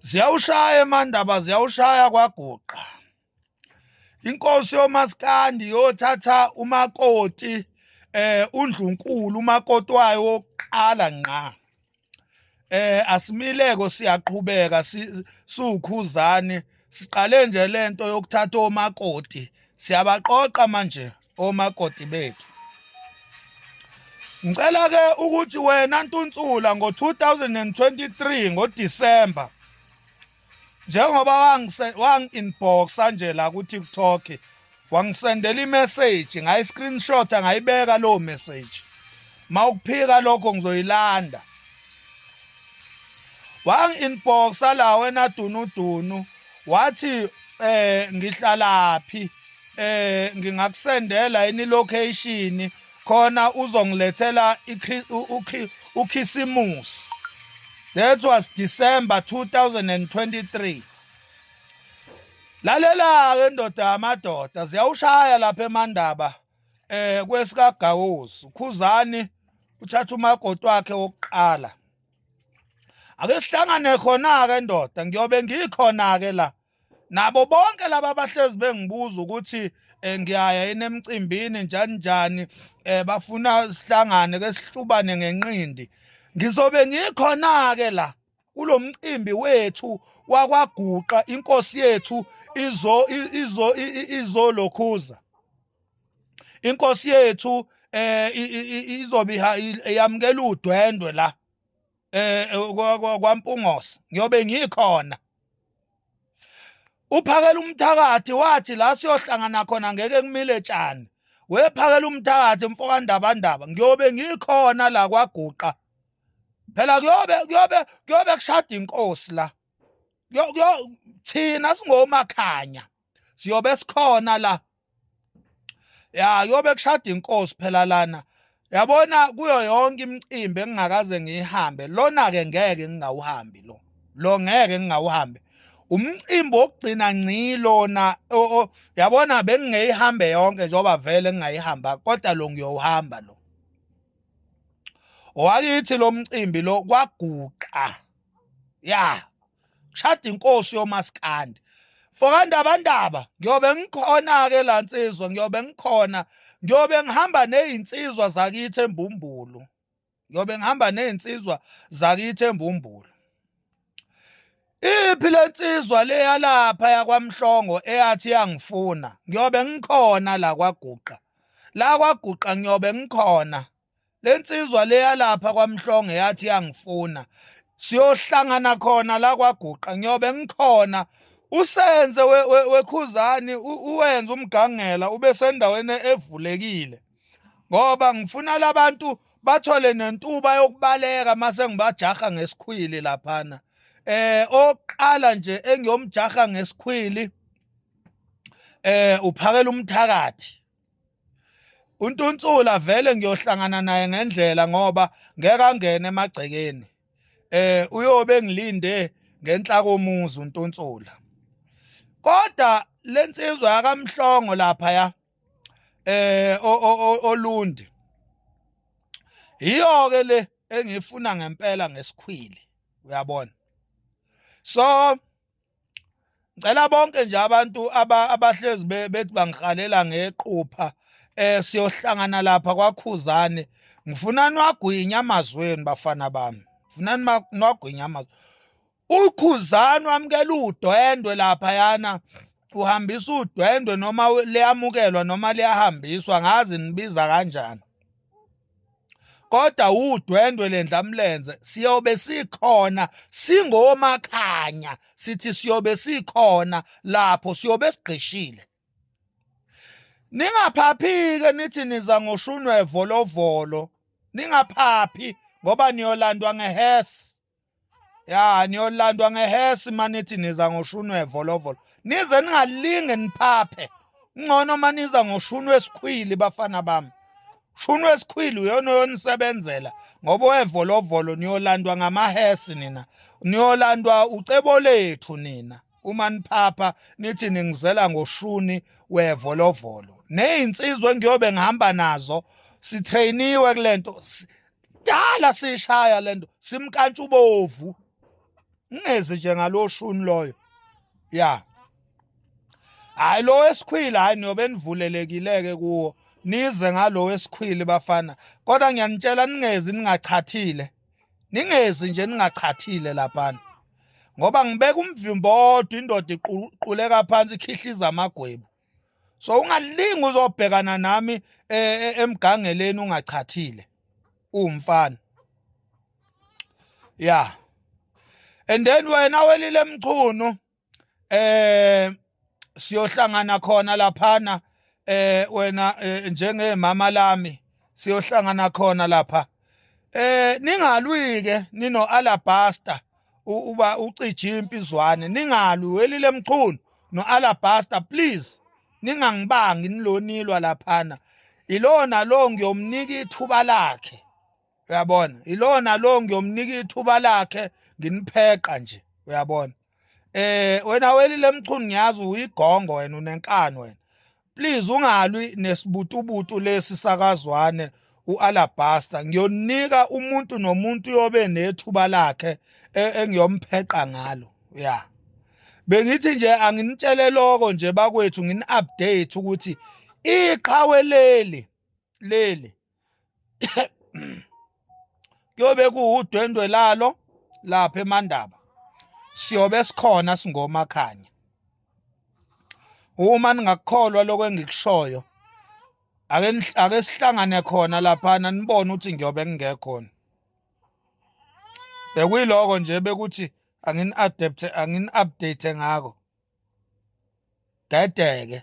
Ziyawushaya eMandaba, ziyawushaya kwaGuqa. Inkosi yoMaskandi yothatha umakoti uNdlunkulu umakoti wayo wokuqala ngqa. Asimileko siyaqhubeka siwukhuzane siqale nje lento yokuthatha omakoti. Siyabaqoqa manje omakoti bethu. Ngicela ke ukuthi wena Ntuntsula ngo-2023 ngoDisemba njengoba wangi-inboxa nje la ku-TikTok wangisendela i-message ngayi-screenshot ngayibeka lowo message. Mawukuphika lokho ngizoyilanda. Wangi-inboxa la wena Dunudunu wathi ngihlalaphi ngingakusendela yini location khona uzongilethela ukhisimusi. That was December 2023. Lalela ke ndoda amadoda ziyawushaya lapha eMandaba kwesikagawosi ukhuzani uthatha umakoti wakhe wokuqala. Ake sihlangane khona ke ndoda ngiyobe ngikhona ke la nabo bonke laba abahlezi bengibuza ukuthi ngiyaya enemcimbini njani bafuna sihlangane ke sihlubane ngenqindi. Ngizobe ngikhona ke la kulo mcimbi wethu wakwaGuqa inkosi yethu izolokhuza. Inkosi yethu izobe yamukela udwendwe la kwaMpungosa. Ngiyobe ngikhona. Uphakela umthakathi wathi la siyohlangana khona ngeke kumile tshani. Wephakela umthakathi mfokandabandaba ngiyobe ngikhona la kwaGuqa. Phela kuyobe kushada inkosi la. Thina singomakhanya. Siyobe sikhona la. Ya kuyobe kushada inkosi phela lana. Yabona kuyo yonke imicimbi engingakaze ngihambe. Lona ke ngeke ngingawuhambi lo. Lo ngeke ngingawuhambi. Umcimbi wokugcina ngcilona yabona bengingeyihambe yonke njengoba vele ngingayihamba kodwa lo ngiyowuhamba lo. Owakithi lo mcimbi lo kwaGuqa. Ya. Kushada inkosi yoMaskandi. Fokandabandaba ngiyobe ngikhona ke la nsizwa ngiyobe ngikhona. Ngiyobe ngihamba nezinsizwa zakithi eMbumbulu. Ngiyobe ngihamba nezinsizwa zakithi eMbumbulu. Iphi lensizwa le yalapha yakwaMhlongo eyathi yangifuna. Ngiyobe ngikhona la kwaGuqa. La kwaGuqa ngiyobe ngikhona. Lensizwa le yalapha kwaMhlongo eyathi yangifuna. Siyohlangana khona la kwaGuqa ngiyobe ngikhona. Usenze wekhuzani uwenza umgangela ube sendaweni evulekile. Ngoba ngifuna labantu bathole nentuba yokubaleka mase ngibajaha ngesikhwili laphana. Oqala nje engiyomjaha ngesikhwili uphakela umthakathi. uNtuntsula vele ngiyohlangana naye ngendlela ngoba ngeke angene emagcekeni. Uyobe ngilinde ngenhla komuzi uNtuntsula. Kodwa lensizwa yakaMhlongo lapha ya Olundi. Iyo ke le engifuna ngempela ngesikhwili uyabona. So ngicela bonke nje abantu abahlezi bethi bangihalela ngequpha siyohlangana lapha kwaKhuzani. Ngifuna nwagwinya amazweni bafana bami. Ngifuna nwagwinya amazweni. uKhuzani wamukela udwendwe lapha yana uhambisa udwendwe noma liyamukelwa noma liyahambiswa ngazi nibiza kanjani. Kodwa udwendwe lendlamlenze siyobe sikhona singomakhanya sithi siyobe sikhona lapho siyobe sigqishile. Ningaphaphi-ke nithi niza ngoshunwe volovolo. Ningaphaphi ngoba niyolandwa ngehesi. Ya niyolandwa ngehesi manithi niza ngoshunwe volovolo. Nize ningalinge niphaphe. Ngcono maniza ngoshunwe esikhwili bafana bami. Shunu wesikhwili uyona onisebenzela ngoba wevolovolo niyolandwa ngamahesi nina. Niyolandwa ucebo lethu nina. Uma niphapha nithi ningizela ngoshuni wevolovolo. Nezinsizwe ngiyobe ngihamba nazo sitrainiwe kulento. Dala sishaya lento simkantsha ubovu. Ngeze nje ngaloshuni loyo. Ya. Hayi lo wesikhwili hayi niyobe nivulelekileke kuwo. Nize ngalo wesikhwili bafana. Kodwa ngiyanitshela ningezi ningachathile. Ningezi nje ningachathile lapha. Ngoba ngibeka umvimbo odwa indoda iquleka phansi ikhihliza amagwebu. So ungalingi uzobhekana nami emgangeleni ungachathile. Umfana. Yeah. And then wena welile Mchunu siyohlangana khona laphana wena njengemama lami siyohlangana khona lapha. Ningalwike nino Alabaster uba ucije impizwane ningalwi welile Mchunu no Alabaster please ningangibangi nilonilwa laphana. Ilona lo ngiyomnika ithuba lakhe. Uyabona? Ilona lo ngiyomnika ithuba lakhe nginipheqa nje. Uyabona? Wena welile Mchunu ngiyazi uyigongo wena unenkani wena. Please ungalwi nesibutubutu lesi sakazwane uAlabaster. Ngiyonika umuntu nomuntu yobe nethuba lakhe engiyompheqa ngalo. Yeah. Bengithi nje anginitshele lokho nje bakwethu ngini-update ukuthi iqhawe leli kuyobe kuudwendwe lalo lapha eMandaba. Siyobe sikhona singomakhanya. Uma ningakukholwa lokho engikushoyo ake sihlangane khona lapha nibone ukuthi ngiyobe ngingekhona. Bekuyiloko nje bekuthi angini-update ngako. Gedeke.